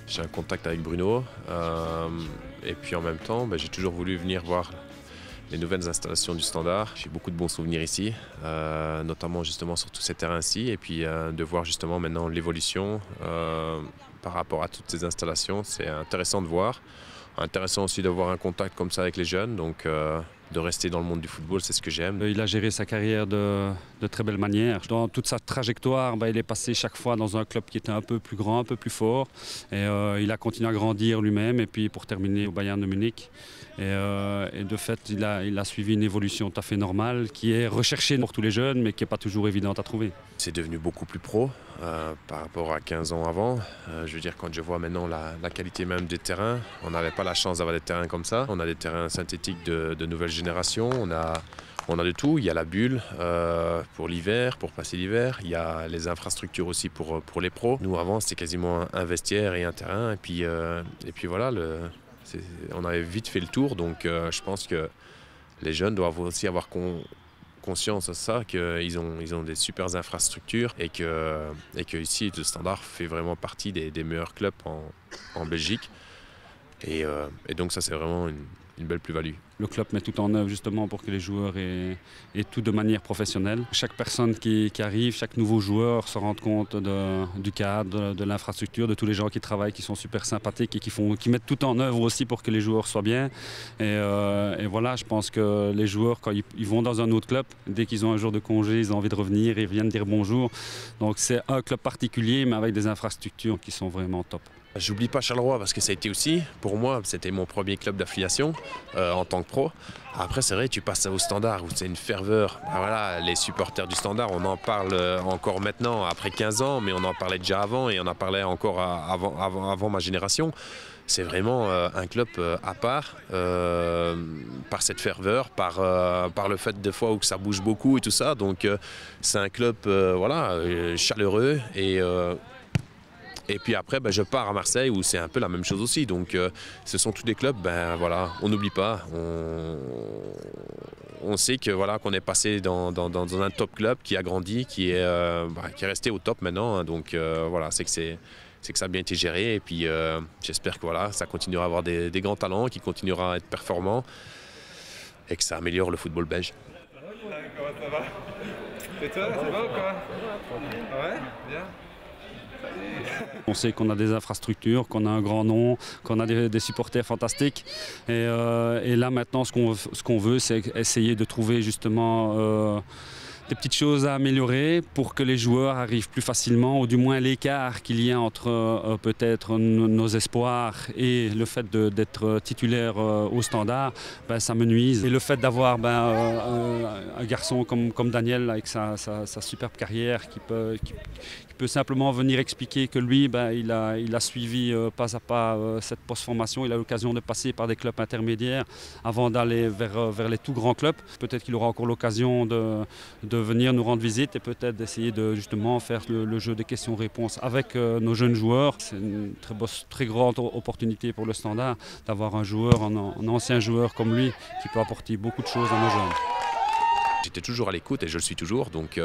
J'ai un contact avec Bruno et puis en même temps, j'ai toujours voulu venir voir les nouvelles installations du Standard. J'ai beaucoup de bons souvenirs ici, notamment justement sur tous ces terrains-ci, et puis de voir justement maintenant l'évolution par rapport à toutes ces installations. C'est intéressant de voir, intéressant aussi d'avoir un contact comme ça avec les jeunes, donc de rester dans le monde du football, c'est ce que j'aime. Il a géré sa carrière de très belle manière. Dans toute sa trajectoire, il est passé chaque fois dans un club qui était un peu plus grand, un peu plus fort. Et il a continué à grandir lui-même, et puis pour terminer au Bayern de Munich. Et de fait, il a suivi une évolution tout à fait normale, qui est recherchée pour tous les jeunes, mais qui n'est pas toujours évidente à trouver. C'est devenu beaucoup plus pro par rapport à 15 ans avant. Je veux dire, quand je vois maintenant la qualité même des terrains, on n'avait pas la chance d'avoir des terrains comme ça. On a des terrains synthétiques de nouvelle génération, on a de tout. Il y a la bulle pour l'hiver, pour passer l'hiver. Il y a les infrastructures aussi pour les pros. Nous, avant, c'était quasiment un vestiaire et un terrain. Et puis voilà, on avait vite fait le tour. Donc je pense que les jeunes doivent aussi avoir conscience de ça, qu'ils ont des super infrastructures et que ici, le Standard fait vraiment partie des meilleurs clubs en Belgique. Et donc ça, c'est vraiment une belle plus-value. Le club met tout en œuvre justement pour que les joueurs aient tout de manière professionnelle. Chaque personne qui arrive, chaque nouveau joueur se rend compte du cadre, de l'infrastructure, de tous les gens qui travaillent, qui sont super sympathiques et qui mettent tout en œuvre aussi pour que les joueurs soient bien. Et voilà, je pense que les joueurs, quand ils vont dans un autre club, dès qu'ils ont un jour de congé, ils ont envie de revenir et viennent dire bonjour. Donc c'est un club particulier, mais avec des infrastructures qui sont vraiment top. J'oublie pas Charleroi parce que ça a été aussi, pour moi, c'était mon premier club d'affiliation en tant que pro. Après, c'est vrai, tu passes au Standard où c'est une ferveur. Voilà, les supporters du Standard, on en parle encore maintenant, après 15 ans, mais on en parlait déjà avant et on en parlait encore avant ma génération. C'est vraiment un club à part, par cette ferveur, par le fait des fois où ça bouge beaucoup et tout ça. Donc c'est un club chaleureux et puis après, je pars à Marseille où c'est un peu la même chose aussi. Donc ce sont tous des clubs, on n'oublie pas. On sait que qu'on est passé dans un top club qui a grandi, qui est resté au top maintenant. Donc c'est que ça a bien été géré. Et puis j'espère que ça continuera à avoir des grands talents, qui continuera à être performant et que ça améliore le football belge. Comment ça va? Et toi, ça va ou quoi? Ouais, bien. On sait qu'on a des infrastructures, qu'on a un grand nom, qu'on a des supporters fantastiques. Et là maintenant, ce qu'on veut, c'est essayer de trouver justement des petites choses à améliorer pour que les joueurs arrivent plus facilement, ou du moins l'écart qu'il y a entre peut-être nos espoirs et le fait d'être titulaire au Standard, ça me nuise. Et le fait d'avoir un garçon comme Daniel avec sa superbe carrière qui peut simplement venir expliquer que lui, il a suivi pas à pas cette post-formation. Il a l'occasion de passer par des clubs intermédiaires avant d'aller vers les tout grands clubs. Peut-être qu'il aura encore l'occasion de venir nous rendre visite et peut-être d'essayer de justement faire le jeu des questions-réponses avec nos jeunes joueurs. C'est une très grande opportunité pour le Standard d'avoir un joueur, un ancien joueur comme lui, qui peut apporter beaucoup de choses à nos jeunes. J'étais toujours à l'écoute et je le suis toujours, donc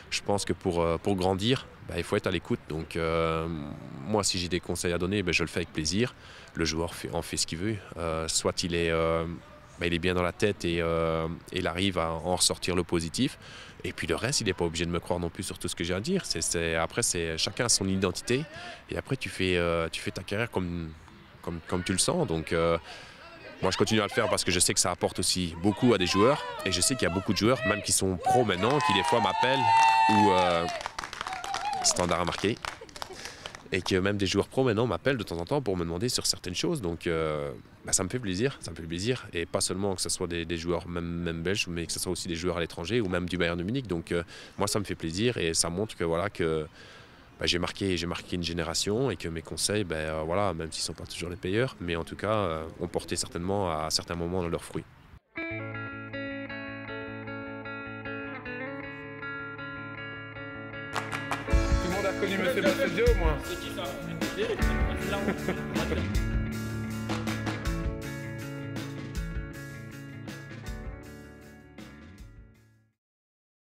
je pense que pour grandir, il faut être à l'écoute. Donc moi, si j'ai des conseils à donner, je le fais avec plaisir. Le joueur en fait ce qu'il veut, soit il est bien dans la tête et il arrive à en ressortir le positif. Et puis le reste, il n'est pas obligé de me croire non plus sur tout ce que j'ai à dire. Après, chacun a son identité et après tu fais ta carrière comme tu le sens. Donc moi, je continue à le faire parce que je sais que ça apporte aussi beaucoup à des joueurs. Et je sais qu'il y a beaucoup de joueurs, même qui sont pros maintenant, qui des fois m'appellent ou Standard a marqué. Et que même des joueurs pros maintenant m'appellent de temps en temps pour me demander sur certaines choses. Donc ça me fait plaisir, ça me fait plaisir. Et pas seulement que ce soit des joueurs même belges, mais que ce soit aussi des joueurs à l'étranger ou même du Bayern de Munich. Donc moi, ça me fait plaisir et ça montre que j'ai marqué une génération et que mes conseils, même s'ils ne sont pas toujours les meilleurs, mais en tout cas, ont porté certainement à certains moments leurs fruits. Tout le monde a reconnu M. Bassezio au moins. C'est qui ça?